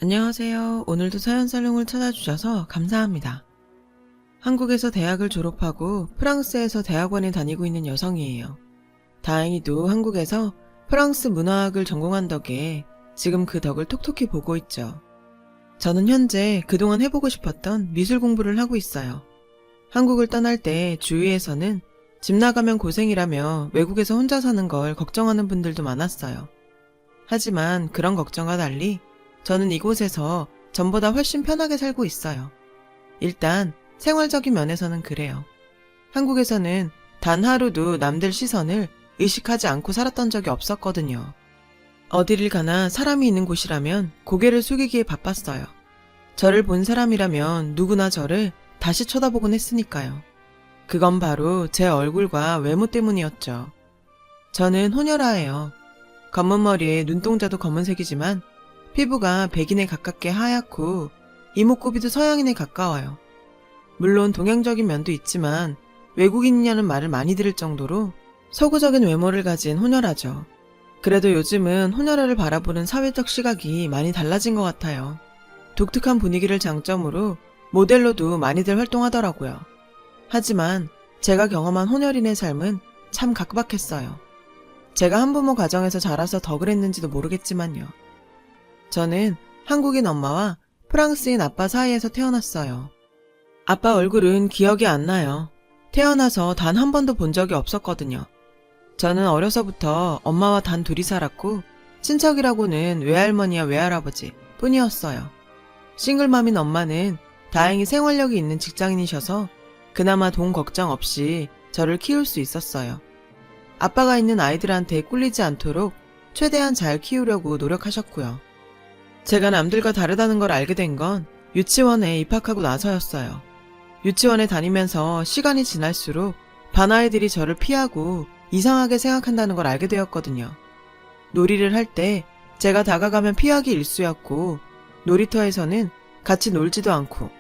안녕하세요. 오늘도 사연살롱을 찾아주셔서 감사합니다. 한국에서 대학을 졸업하고 프랑스에서 대학원에 다니고 있는 여성이에요. 다행히도 한국에서 프랑스 문화학을 전공한 덕에 지금 그 덕을 톡톡히 보고 있죠. 저는 현재 그동안 해보고 싶었던 미술 공부를 하고 있어요. 한국을 떠날 때 주위에서는 집 나가면 고생이라며 외국에서 혼자 사는 걸 걱정하는 분들도 많았어요. 하지만 그런 걱정과 달리 저는 이곳에서 전보다 훨씬 편하게 살고 있어요. 일단 생활적인 면에서는 그래요. 한국에서는 단 하루도 남들 시선을 의식하지 않고 살았던 적이 없었거든요. 어디를 가나 사람이 있는 곳이라면 고개를 숙이기에 바빴어요. 저를 본 사람이라면 누구나 저를 다시 쳐다보곤 했으니까요. 그건 바로 제 얼굴과 외모 때문이었죠. 저는 호녀라예요. 검은 머리에 눈동자도 검은색이지만 피부가 백인에 가깝게 하얗고 이목구비도 서양인에 가까워요. 물론 동양적인 면도 있지만 외국인이냐는 말을 많이 들을 정도로 서구적인 외모를 가진 호녀라죠. 그래도 요즘은 호녀라를 바라보는 사회적 시각이 많이 달라진 것 같아요. 독특한 분위기를 장점으로 모델로도 많이들 활동하더라고요. 하지만 제가 경험한 호녀린의 삶은 참 각박했어요. 제가 한부모 가정에서 자라서 더 그랬는지도 모르겠지만요. 저는 한국인 엄마와 프랑스인 아빠 사이에서 태어났어요. 아빠 얼굴은 기억이 안 나요. 태어나서 단 한 번도 본 적이 없었거든요. 저는 어려서부터 엄마와 단 둘이 살았고 친척이라고는 외할머니와 외할아버지 뿐이었어요. 싱글맘인 엄마는 다행히 생활력이 있는 직장인이셔서 그나마 돈 걱정 없이 저를 키울 수 있었어요. 아빠가 있는 아이들한테 꿀리지 않도록 최대한 잘 키우려고 노력하셨고요. 제가 남들과 다르다는 걸 알게 된 건 유치원에 입학하고 나서였어요. 유치원에 다니면서 시간이 지날수록 반 아이들이 저를 피하고 이상하게 생각한다는 걸 알게 되었거든요. 놀이를 할 때 제가 다가가면 피하기 일쑤였고 놀이터에서는 같이 놀지도 않고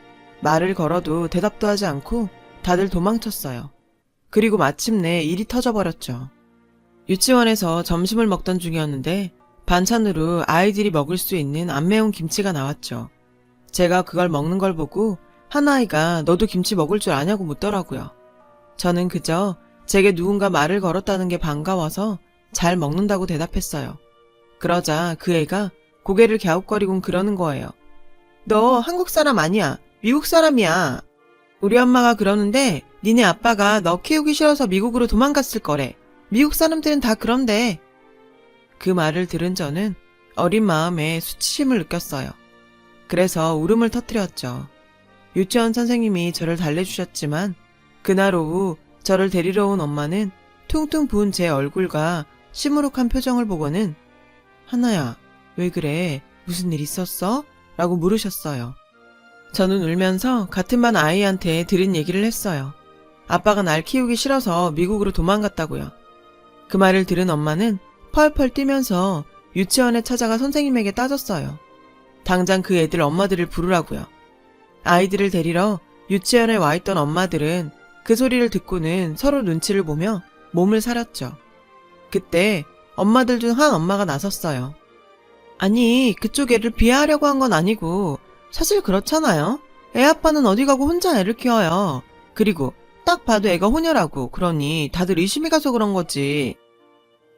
말을 걸어도 대답도 하지 않고 다들 도망쳤어요. 그리고 마침내 일이 터져버렸죠. 유치원에서 점심을 먹던 중이었는데 반찬으로 아이들이 먹을 수 있는 안 매운 김치가 나왔죠. 제가 그걸 먹는 걸 보고 한 아이가 너도 김치 먹을 줄 아냐고 묻더라고요. 저는 그저 제게 누군가 말을 걸었다는 게 반가워서 잘 먹는다고 대답했어요. 그러자 그 애가 고개를 갸웃거리곤 그러는 거예요. 너 한국 사람 아니야. 미국 사람이야. 우리 엄마가 그러는데 니네 아빠가 너 키우기 싫어서 미국으로 도망갔을 거래. 미국 사람들은 다 그런데. 그 말을 들은 저는 어린 마음에 수치심을 느꼈어요. 그래서 울음을 터뜨렸죠. 유치원 선생님이 저를 달래주셨지만 그날 오후 저를 데리러 온 엄마는 퉁퉁 부은 제 얼굴과 시무룩한 표정을 보고는 하나야, 왜 그래? 무슨 일 있었어? 라고 물으셨어요. 저는 울면서 같은 반 아이한테 들은 얘기를 했어요. 아빠가 날 키우기 싫어서 미국으로 도망갔다고요. 그 말을 들은 엄마는 펄펄 뛰면서 유치원에 찾아가 선생님에게 따졌어요. 당장 그 애들 엄마들을 부르라고요. 아이들을 데리러 유치원에 와 있던 엄마들은 그 소리를 듣고는 서로 눈치를 보며 몸을 사렸죠. 그때 엄마들 중 한 엄마가 나섰어요. 아니, 그쪽 애를 비하하려고 한 건 아니고 사실 그렇잖아요. 애 아빠는 어디 가고 혼자 애를 키워요. 그리고 딱 봐도 애가 호녀라고 그러니 다들 의심이 가서 그런 거지.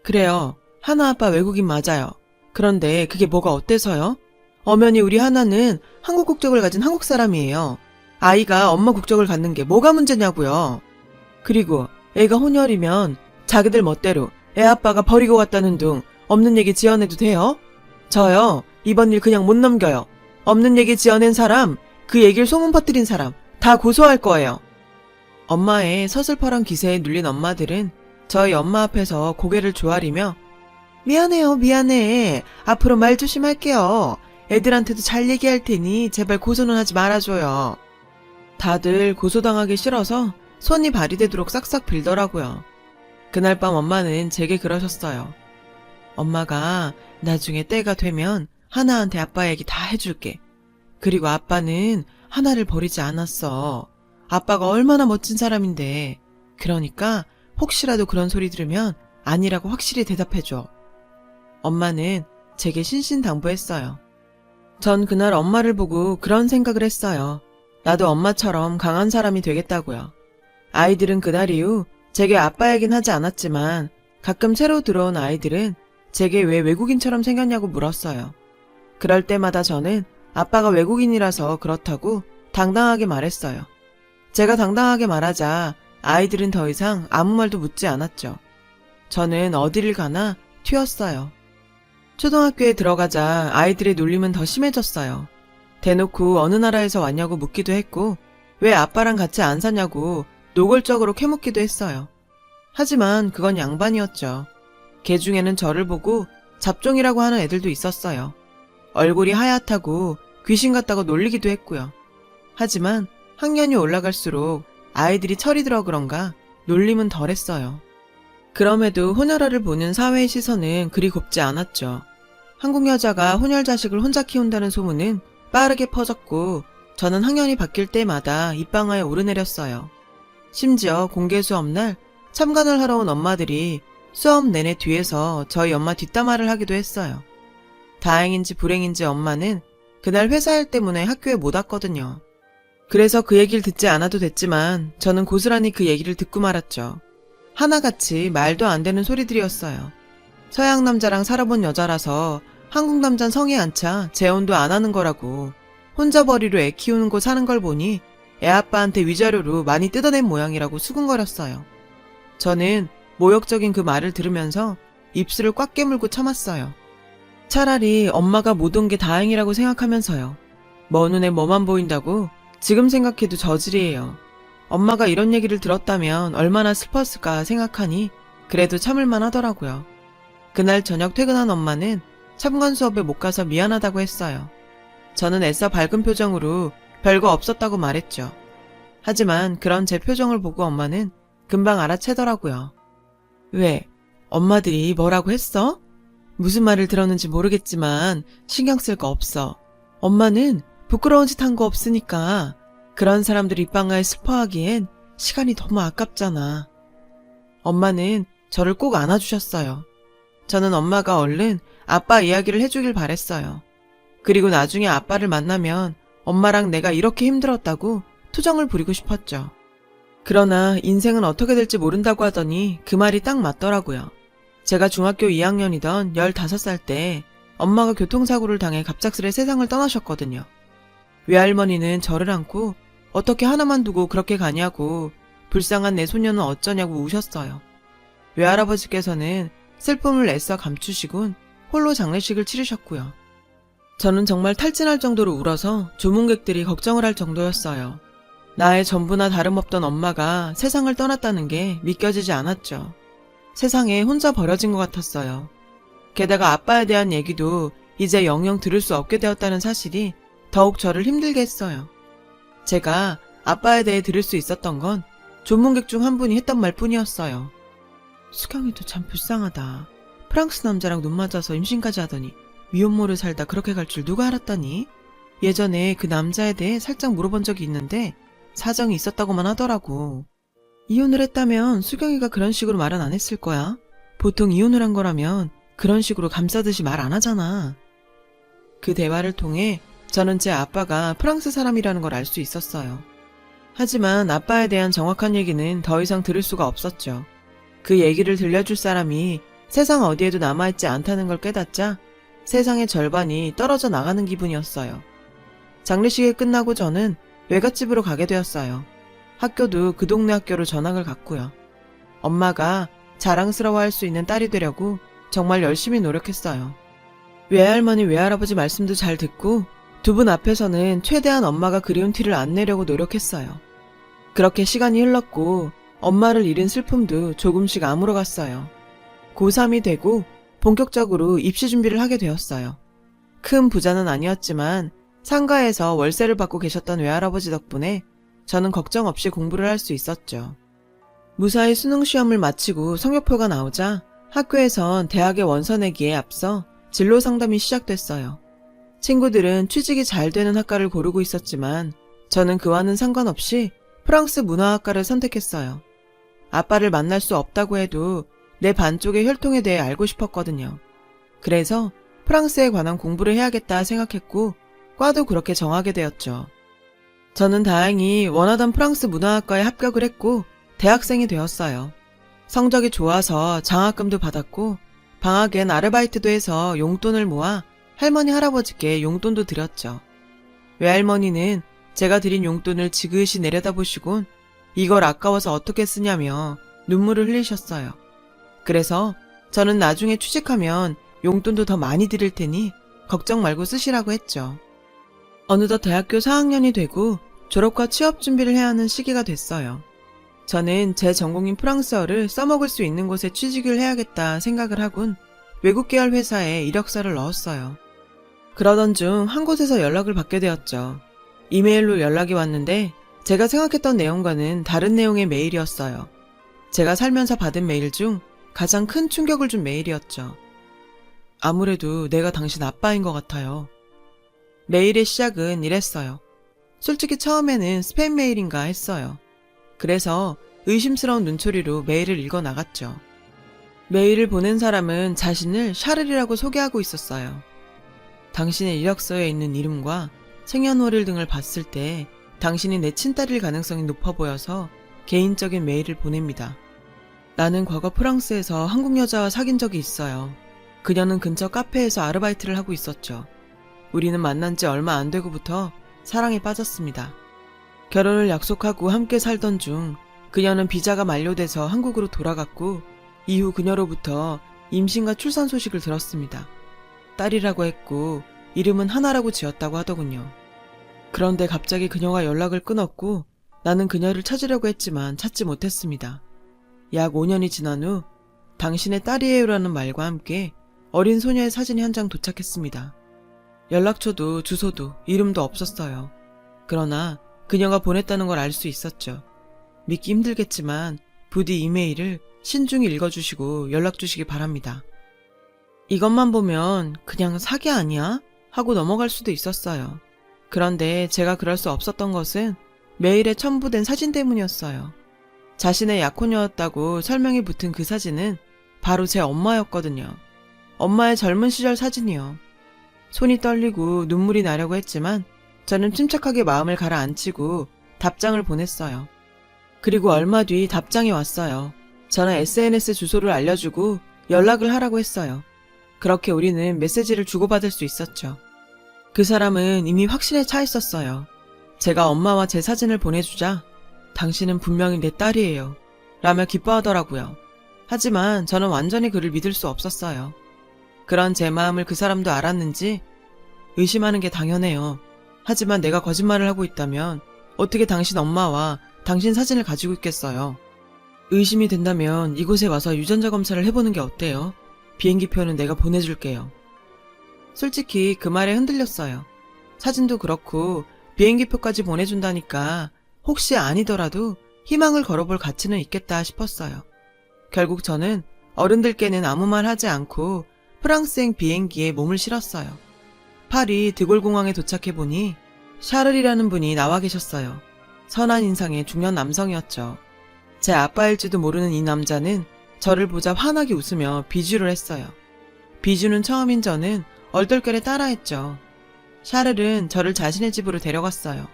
그래요. 하나 아빠 외국인 맞아요. 그런데 그게 뭐가 어때서요? 엄연히 우리 하나는 한국 국적을 가진 한국 사람이에요. 아이가 엄마 국적을 갖는 게 뭐가 문제냐고요. 그리고 애가 혼혈이면 자기들 멋대로 애 아빠가 버리고 갔다는 둥 없는 얘기 지어내도 돼요? 저요. 이번 일 그냥 못 넘겨요. 없는 얘기 지어낸 사람, 그 얘기를 소문 퍼뜨린 사람 다 고소할 거예요. 엄마의 서슬퍼런 기세에 눌린 엄마들은 저희 엄마 앞에서 고개를 조아리며 미안해요, 미안해. 앞으로 말 조심할게요. 애들한테도 잘 얘기할 테니 제발 고소는 하지 말아줘요. 다들 고소당하기 싫어서 손이 발이 되도록 싹싹 빌더라고요. 그날 밤 엄마는 제게 그러셨어요. 엄마가 나중에 때가 되면 하나한테 아빠 얘기 다 해줄게. 그리고 아빠는 하나를 버리지 않았어. 아빠가 얼마나 멋진 사람인데. 그러니까 혹시라도 그런 소리 들으면 아니라고 확실히 대답해줘. 엄마는 제게 신신당부했어요. 전 그날 엄마를 보고 그런 생각을 했어요. 나도 엄마처럼 강한 사람이 되겠다고요. 아이들은 그날 이후 제게 아빠이긴 하지 않았지만 가끔 새로 들어온 아이들은 제게 왜 외국인처럼 생겼냐고 물었어요. 그럴 때마다 저는 아빠가 외국인이라서 그렇다고 당당하게 말했어요. 제가 당당하게 말하자 아이들은 더 이상 아무 말도 묻지 않았죠. 저는 어디를 가나 튀었어요. 초등학교에 들어가자 아이들의 놀림은 더 심해졌어요. 대놓고 어느 나라에서 왔냐고 묻기도 했고 왜 아빠랑 같이 안 사냐고 노골적으로 캐묻기도 했어요. 하지만 그건 양반이었죠. 개 중에는 저를 보고 잡종이라고 하는 애들도 있었어요. 얼굴이 하얗다고 귀신 같다고 놀리기도 했고요. 하지만 학년이 올라갈수록 아이들이 철이 들어 그런가 놀림은 덜했어요. 그럼에도 혼혈아를 보는 사회의 시선은 그리 곱지 않았죠. 한국 여자가 혼혈 자식을 혼자 키운다는 소문은 빠르게 퍼졌고 저는 학년이 바뀔 때마다 입방아에 오르내렸어요. 심지어 공개 수업날 참관을 하러 온 엄마들이 수업 내내 뒤에서 저희 엄마 뒷담화를 하기도 했어요. 다행인지 불행인지 엄마는 그날 회사 일 때문에 학교에 못 왔거든요. 그래서 그 얘기를 듣지 않아도 됐지만 저는 고스란히 그 얘기를 듣고 말았죠. 하나같이 말도 안 되는 소리들이었어요. 서양 남자랑 살아본 여자라서 한국 남잔 성에 안 차 재혼도 안 하는 거라고. 혼자 버리로 애 키우는 곳 사는 걸 보니 애 아빠한테 위자료로 많이 뜯어낸 모양이라고 수군거렸어요. 저는 모욕적인 그 말을 들으면서 입술을 꽉 깨물고 참았어요. 차라리 엄마가 못 온 게 다행이라고 생각하면서요. 먼 눈에 뭐만 보인다고 지금 생각해도 저질이에요. 엄마가 이런 얘기를 들었다면 얼마나 슬펐을까 생각하니 그래도 참을만 하더라고요. 그날 저녁 퇴근한 엄마는 참관 수업에 못 가서 미안하다고 했어요. 저는 애써 밝은 표정으로 별거 없었다고 말했죠. 하지만 그런 제 표정을 보고 엄마는 금방 알아채더라고요. 왜? 엄마들이 뭐라고 했어? 무슨 말을 들었는지 모르겠지만 신경 쓸 거 없어. 엄마는 부끄러운 짓 한 거 없으니까 그런 사람들 입방아에 슬퍼하기엔 시간이 너무 아깝잖아. 엄마는 저를 꼭 안아주셨어요. 저는 엄마가 얼른 아빠 이야기를 해주길 바랬어요. 그리고 나중에 아빠를 만나면 엄마랑 내가 이렇게 힘들었다고 투정을 부리고 싶었죠. 그러나 인생은 어떻게 될지 모른다고 하더니 그 말이 딱 맞더라고요. 제가 중학교 2학년이던 15살 때 엄마가 교통사고를 당해 갑작스레 세상을 떠나셨거든요. 외할머니는 저를 안고 어떻게 하나만 두고 그렇게 가냐고 불쌍한 내 소녀는 어쩌냐고 우셨어요. 외할아버지께서는 슬픔을 애써 감추시곤 홀로 장례식을 치르셨고요. 저는 정말 탈진할 정도로 울어서 조문객들이 걱정을 할 정도였어요. 나의 전부나 다름없던 엄마가 세상을 떠났다는 게 믿겨지지 않았죠. 세상에 혼자 버려진 것 같았어요. 게다가 아빠에 대한 얘기도 이제 영영 들을 수 없게 되었다는 사실이 더욱 저를 힘들게 했어요. 제가 아빠에 대해 들을 수 있었던 건 조문객 중 한 분이 했던 말뿐이었어요. 수경이도 참 불쌍하다. 프랑스 남자랑 눈 맞아서 임신까지 하더니 미혼모를 살다 그렇게 갈 줄 누가 알았다니? 예전에 그 남자에 대해 살짝 물어본 적이 있는데 사정이 있었다고만 하더라고. 이혼을 했다면 수경이가 그런 식으로 말은 안 했을 거야. 보통 이혼을 한 거라면 그런 식으로 감싸듯이 말 안 하잖아. 그 대화를 통해 저는 제 아빠가 프랑스 사람이라는 걸 알 수 있었어요. 하지만 아빠에 대한 정확한 얘기는 더 이상 들을 수가 없었죠. 그 얘기를 들려줄 사람이 세상 어디에도 남아있지 않다는 걸 깨닫자 세상의 절반이 떨어져 나가는 기분이었어요. 장례식이 끝나고 저는 외갓집으로 가게 되었어요. 학교도 그 동네 학교로 전학을 갔고요. 엄마가 자랑스러워할 수 있는 딸이 되려고 정말 열심히 노력했어요. 외할머니 외할아버지 말씀도 잘 듣고 두 분 앞에서는 최대한 엄마가 그리운 티를 안 내려고 노력했어요. 그렇게 시간이 흘렀고 엄마를 잃은 슬픔도 조금씩 아물어갔어요. 고3이 되고 본격적으로 입시 준비를 하게 되었어요. 큰 부자는 아니었지만 상가에서 월세를 받고 계셨던 외할아버지 덕분에 저는 걱정 없이 공부를 할 수 있었죠. 무사히 수능 시험을 마치고 성적표가 나오자 학교에선 대학의 원서 내기에 앞서 진로 상담이 시작됐어요. 친구들은 취직이 잘 되는 학과를 고르고 있었지만 저는 그와는 상관없이 프랑스 문화학과를 선택했어요. 아빠를 만날 수 없다고 해도 내 반쪽의 혈통에 대해 알고 싶었거든요. 그래서 프랑스에 관한 공부를 해야겠다 생각했고 과도 그렇게 정하게 되었죠. 저는 다행히 원하던 프랑스 문화학과에 합격을 했고 대학생이 되었어요. 성적이 좋아서 장학금도 받았고 방학엔 아르바이트도 해서 용돈을 모아 할머니 할아버지께 용돈도 드렸죠. 외할머니는 제가 드린 용돈을 지그시 내려다보시곤 이걸 아까워서 어떻게 쓰냐며 눈물을 흘리셨어요. 그래서 저는 나중에 취직하면 용돈도 더 많이 드릴 테니 걱정 말고 쓰시라고 했죠. 어느덧 대학교 4학년이 되고 졸업과 취업 준비를 해야 하는 시기가 됐어요. 저는 제 전공인 프랑스어를 써먹을 수 있는 곳에 취직을 해야겠다 생각을 하곤 외국 계열 회사에 이력서를 넣었어요. 그러던 중 한 곳에서 연락을 받게 되었죠. 이메일로 연락이 왔는데 제가 생각했던 내용과는 다른 내용의 메일이었어요. 제가 살면서 받은 메일 중 가장 큰 충격을 준 메일이었죠. 아무래도 내가 당신 아빠인 것 같아요. 메일의 시작은 이랬어요. 솔직히 처음에는 스팸 메일인가 했어요. 그래서 의심스러운 눈초리로 메일을 읽어 나갔죠. 메일을 보낸 사람은 자신을 샤를이라고 소개하고 있었어요. 당신의 이력서에 있는 이름과 생년월일 등을 봤을 때 당신이 내 친딸일 가능성이 높아 보여서 개인적인 메일을 보냅니다. 나는 과거 프랑스에서 한국 여자와 사귄 적이 있어요. 그녀는 근처 카페에서 아르바이트를 하고 있었죠. 우리는 만난 지 얼마 안 되고부터 사랑에 빠졌습니다. 결혼을 약속하고 함께 살던 중 그녀는 비자가 만료돼서 한국으로 돌아갔고 이후 그녀로부터 임신과 출산 소식을 들었습니다. 딸이라고 했고 이름은 하나라고 지었다고 하더군요. 그런데 갑자기 그녀가 연락을 끊었고 나는 그녀를 찾으려고 했지만 찾지 못했습니다. 약 5년이 지난 후 당신의 딸이에요라는 말과 함께 어린 소녀의 사진이 한 장 도착했습니다. 연락처도 주소도 이름도 없었어요. 그러나 그녀가 보냈다는 걸 알 수 있었죠. 믿기 힘들겠지만 부디 이메일을 신중히 읽어주시고 연락 주시기 바랍니다. 이것만 보면 그냥 사기 아니야? 하고 넘어갈 수도 있었어요. 그런데 제가 그럴 수 없었던 것은 메일에 첨부된 사진 때문이었어요. 자신의 약혼녀였다고 설명이 붙은 그 사진은 바로 제 엄마였거든요. 엄마의 젊은 시절 사진이요. 손이 떨리고 눈물이 나려고 했지만 저는 침착하게 마음을 가라앉히고 답장을 보냈어요. 그리고 얼마 뒤 답장이 왔어요. 저는 SNS 주소를 알려주고 연락을 하라고 했어요. 그렇게 우리는 메시지를 주고받을 수 있었죠. 그 사람은 이미 확신에 차 있었어요. 제가 엄마와 제 사진을 보내주자 당신은 분명히 내 딸이에요 라며 기뻐하더라고요. 하지만 저는 완전히 그를 믿을 수 없었어요. 그런 제 마음을 그 사람도 알았는지 의심하는 게 당연해요. 하지만 내가 거짓말을 하고 있다면 어떻게 당신 엄마와 당신 사진을 가지고 있겠어요. 의심이 된다면 이곳에 와서 유전자 검사를 해보는 게 어때요? 비행기표는 내가 보내줄게요. 솔직히 그 말에 흔들렸어요. 사진도 그렇고 비행기표까지 보내준다니까 혹시 아니더라도 희망을 걸어볼 가치는 있겠다 싶었어요. 결국 저는 어른들께는 아무 말 하지 않고 프랑스행 비행기에 몸을 실었어요. 파리 드골공항에 도착해보니 샤를이라는 분이 나와 계셨어요. 선한 인상의 중년 남성이었죠. 제 아빠일지도 모르는 이 남자는 저를 보자 환하게 웃으며 비주를 했어요. 비주는 처음인 저는 얼떨결에 따라했죠. 샤를은 저를 자신의 집으로 데려갔어요.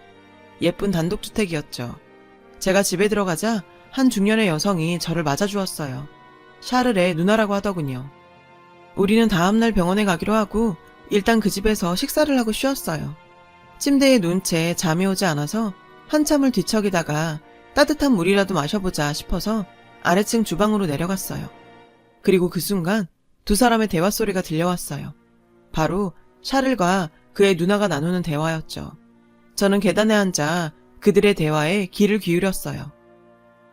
예쁜 단독주택이었죠. 제가 집에 들어가자 한 중년의 여성이 저를 맞아주었어요. 샤를의 누나라고 하더군요. 우리는 다음날 병원에 가기로 하고 일단 그 집에서 식사를 하고 쉬었어요. 침대에 누운 채 잠이 오지 않아서 한참을 뒤척이다가 따뜻한 물이라도 마셔보자 싶어서 아래층 주방으로 내려갔어요. 그리고 그 순간 두 사람의 대화 소리가 들려왔어요. 바로 샤를과 그의 누나가 나누는 대화였죠. 저는 계단에 앉아 그들의 대화에 귀를 기울였어요.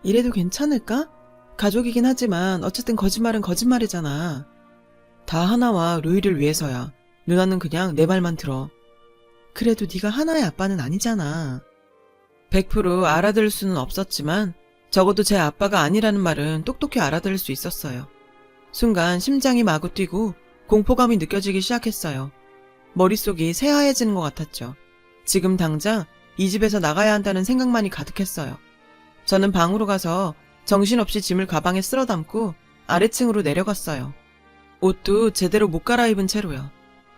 이래도 괜찮을까? 가족이긴 하지만 어쨌든 거짓말은 거짓말이잖아. 다 하나와 루이를 위해서야. 누나는 그냥 내 말만 들어. 그래도 네가 하나의 아빠는 아니잖아. 100% 알아들을 수는 없었지만 적어도 제 아빠가 아니라는 말은 똑똑히 알아들을 수 있었어요. 순간 심장이 마구 뛰고 공포감이 느껴지기 시작했어요. 머릿속이 새하얘지는 것 같았죠. 지금 당장 이 집에서 나가야 한다는 생각만이 가득했어요. 저는 방으로 가서 정신없이 짐을 가방에 쓸어 담고 아래층으로 내려갔어요. 옷도 제대로 못 갈아입은 채로요.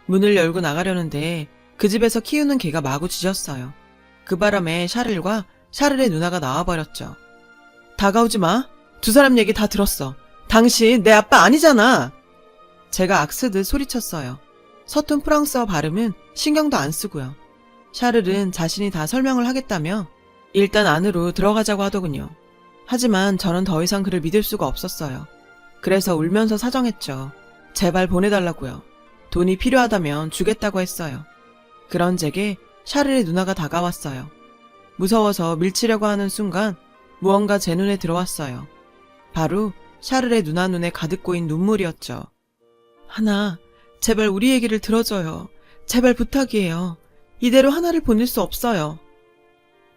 문을 열고 나가려는데 그 집에서 키우는 개가 마구 짖었어요. 그 바람에 샤를과 샤를의 누나가 나와버렸죠. 다가오지 마. 두 사람 얘기 다 들었어. 당신 내 아빠 아니잖아. 제가 악쓰듯 소리쳤어요. 서툰 프랑스어 발음은 신경도 안 쓰고요. 샤를은 자신이 다 설명을 하겠다며 일단 안으로 들어가자고 하더군요. 하지만 저는 더 이상 그를 믿을 수가 없었어요. 그래서 울면서 사정했죠. 제발 보내달라고요. 돈이 필요하다면 주겠다고 했어요. 그런 제게 샤를의 누나가 다가왔어요. 무서워서 밀치려고 하는 순간 무언가 제 눈에 들어왔어요. 바로 샤를의 누나 눈에 가득 고인 눈물이었죠. 하나, 제발 우리 얘기를 들어줘요. 제발 부탁이에요. 이대로 하나를 보낼 수 없어요.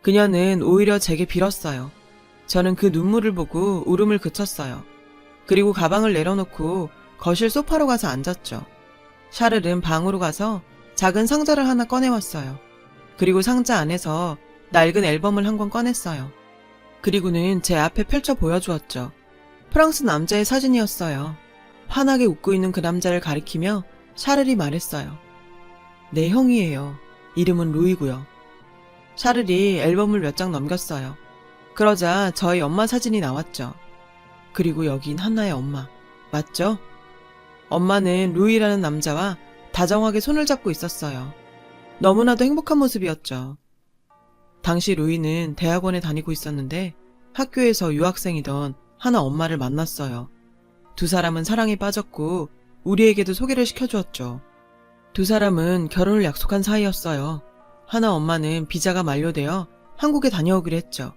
그녀는 오히려 제게 빌었어요. 저는 그 눈물을 보고 울음을 그쳤어요. 그리고 가방을 내려놓고 거실 소파로 가서 앉았죠. 샤를은 방으로 가서 작은 상자를 하나 꺼내왔어요. 그리고 상자 안에서 낡은 앨범을 한 권 꺼냈어요. 그리고는 제 앞에 펼쳐 보여주었죠. 프랑스 남자의 사진이었어요. 환하게 웃고 있는 그 남자를 가리키며 샤를이 말했어요. 내 형이에요. 이름은 루이고요. 샤를이 앨범을 몇 장 넘겼어요. 그러자 저희 엄마 사진이 나왔죠. 그리고 여긴 한나의 엄마. 맞죠? 엄마는 루이라는 남자와 다정하게 손을 잡고 있었어요. 너무나도 행복한 모습이었죠. 당시 루이는 대학원에 다니고 있었는데 학교에서 유학생이던 하나 엄마를 만났어요. 두 사람은 사랑에 빠졌고 우리에게도 소개를 시켜주었죠. 두 사람은 결혼을 약속한 사이였어요. 하나 엄마는 비자가 만료되어 한국에 다녀오기로 했죠.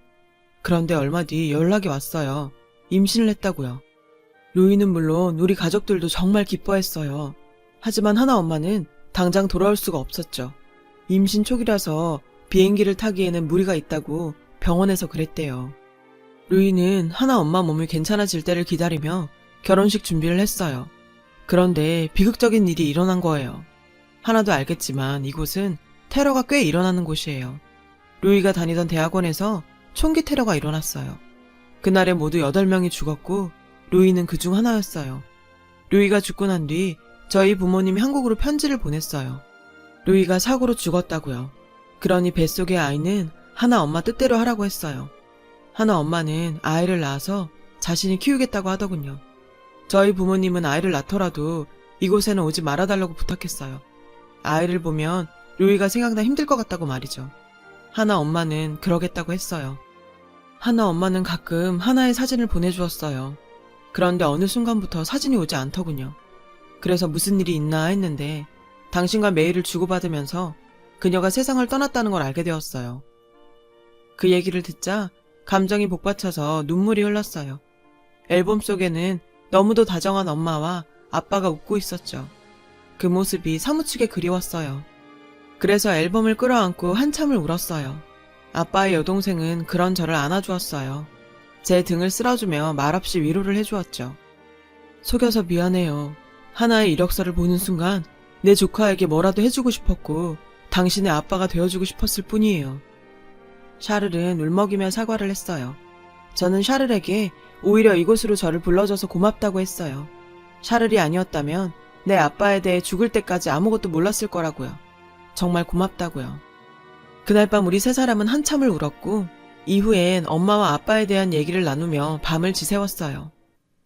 그런데 얼마 뒤 연락이 왔어요. 임신을 했다고요. 루이는 물론 우리 가족들도 정말 기뻐했어요. 하지만 하나 엄마는 당장 돌아올 수가 없었죠. 임신 초기라서 비행기를 타기에는 무리가 있다고 병원에서 그랬대요. 루이는 하나 엄마 몸이 괜찮아질 때를 기다리며 결혼식 준비를 했어요. 그런데 비극적인 일이 일어난 거예요. 하나도 알겠지만 이곳은 테러가 꽤 일어나는 곳이에요. 루이가 다니던 대학원에서 총기 테러가 일어났어요. 그날에 모두 8명이 죽었고 루이는 그중 하나였어요. 루이가 죽고 난 뒤 저희 부모님이 한국으로 편지를 보냈어요. 루이가 사고로 죽었다고요. 그러니 뱃속의 아이는 하나 엄마 뜻대로 하라고 했어요. 하나 엄마는 아이를 낳아서 자신이 키우겠다고 하더군요. 저희 부모님은 아이를 낳더라도 이곳에는 오지 말아달라고 부탁했어요. 아이를 보면 루이가 생각나 힘들 것 같다고 말이죠. 하나 엄마는 그러겠다고 했어요. 하나 엄마는 가끔 하나의 사진을 보내주었어요. 그런데 어느 순간부터 사진이 오지 않더군요. 그래서 무슨 일이 있나 했는데 당신과 메일을 주고받으면서 그녀가 세상을 떠났다는 걸 알게 되었어요. 그 얘기를 듣자 감정이 복받쳐서 눈물이 흘렀어요. 앨범 속에는 너무도 다정한 엄마와 아빠가 웃고 있었죠. 그 모습이 사무치게 그리웠어요. 그래서 앨범을 끌어안고 한참을 울었어요. 아빠의 여동생은 그런 저를 안아주었어요. 제 등을 쓸어주며 말없이 위로를 해주었죠. 속여서 미안해요. 하나의 이력서를 보는 순간 내 조카에게 뭐라도 해주고 싶었고 당신의 아빠가 되어주고 싶었을 뿐이에요. 샤를은 울먹이며 사과를 했어요. 저는 샤를에게 오히려 이곳으로 저를 불러줘서 고맙다고 했어요. 샤를이 아니었다면 내 아빠에 대해 죽을 때까지 아무것도 몰랐을 거라고요. 정말 고맙다고요. 그날 밤 우리 세 사람은 한참을 울었고 이후엔 엄마와 아빠에 대한 얘기를 나누며 밤을 지새웠어요.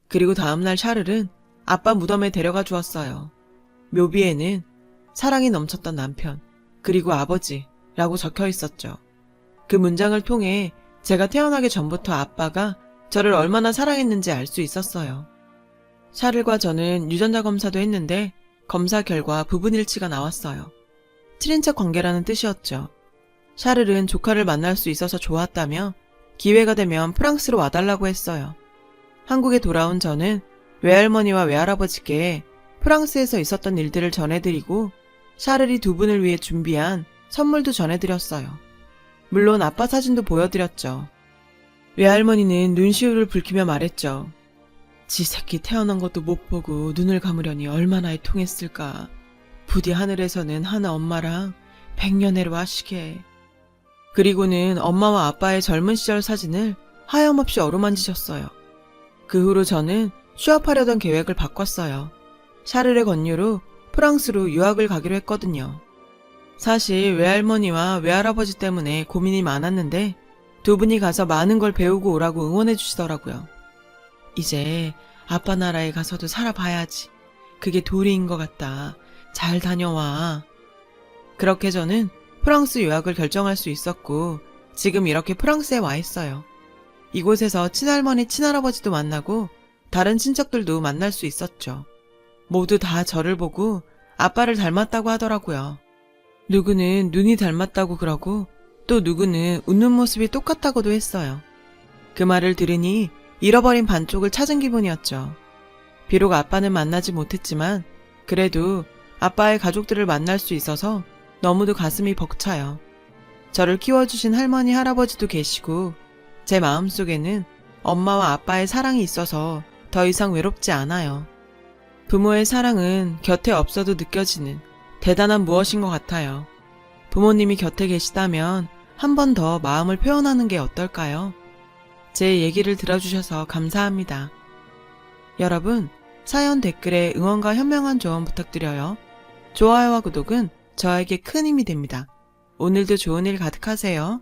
그리고 다음날 샤를은 아빠 무덤에 데려가 주었어요. 묘비에는 사랑이 넘쳤던 남편 그리고 아버지라고 적혀 있었죠. 그 문장을 통해 제가 태어나기 전부터 아빠가 저를 얼마나 사랑했는지 알 수 있었어요. 샤를과 저는 유전자 검사도 했는데 검사 결과 부분일치가 나왔어요. 친인척 관계라는 뜻이었죠. 샤를은 조카를 만날 수 있어서 좋았다며 기회가 되면 프랑스로 와달라고 했어요. 한국에 돌아온 저는 외할머니와 외할아버지께 프랑스에서 있었던 일들을 전해드리고 샤를이 두 분을 위해 준비한 선물도 전해드렸어요. 물론 아빠 사진도 보여드렸죠. 외할머니는 눈시울을 붉히며 말했죠. 지 새끼 태어난 것도 못 보고 눈을 감으려니 얼마나 애통했을까. 부디 하늘에서는 하나 엄마랑 백년해로 하시게. 그리고는 엄마와 아빠의 젊은 시절 사진을 하염없이 어루만지셨어요. 그 후로 저는 취업하려던 계획을 바꿨어요. 샤를의 권유로 프랑스로 유학을 가기로 했거든요. 사실 외할머니와 외할아버지 때문에 고민이 많았는데 두 분이 가서 많은 걸 배우고 오라고 응원해 주시더라고요. 이제 아빠 나라에 가서도 살아봐야지. 그게 도리인 것 같다. 잘 다녀와. 그렇게 저는 프랑스 유학을 결정할 수 있었고 지금 이렇게 프랑스에 와 있어요. 이곳에서 친할머니, 친할아버지도 만나고 다른 친척들도 만날 수 있었죠. 모두 다 저를 보고 아빠를 닮았다고 하더라고요. 누구는 눈이 닮았다고 그러고 또 누구는 웃는 모습이 똑같다고도 했어요. 그 말을 들으니 잃어버린 반쪽을 찾은 기분이었죠. 비록 아빠는 만나지 못했지만 그래도 아빠의 가족들을 만날 수 있어서 너무도 가슴이 벅차요. 저를 키워주신 할머니, 할아버지도 계시고 제 마음속에는 엄마와 아빠의 사랑이 있어서 더 이상 외롭지 않아요. 부모의 사랑은 곁에 없어도 느껴지는 대단한 무엇인 것 같아요. 부모님이 곁에 계시다면 한 번 더 마음을 표현하는 게 어떨까요? 제 얘기를 들어주셔서 감사합니다. 여러분, 사연 댓글에 응원과 현명한 조언 부탁드려요. 좋아요와 구독은 저에게 큰 힘이 됩니다. 오늘도 좋은 일 가득하세요.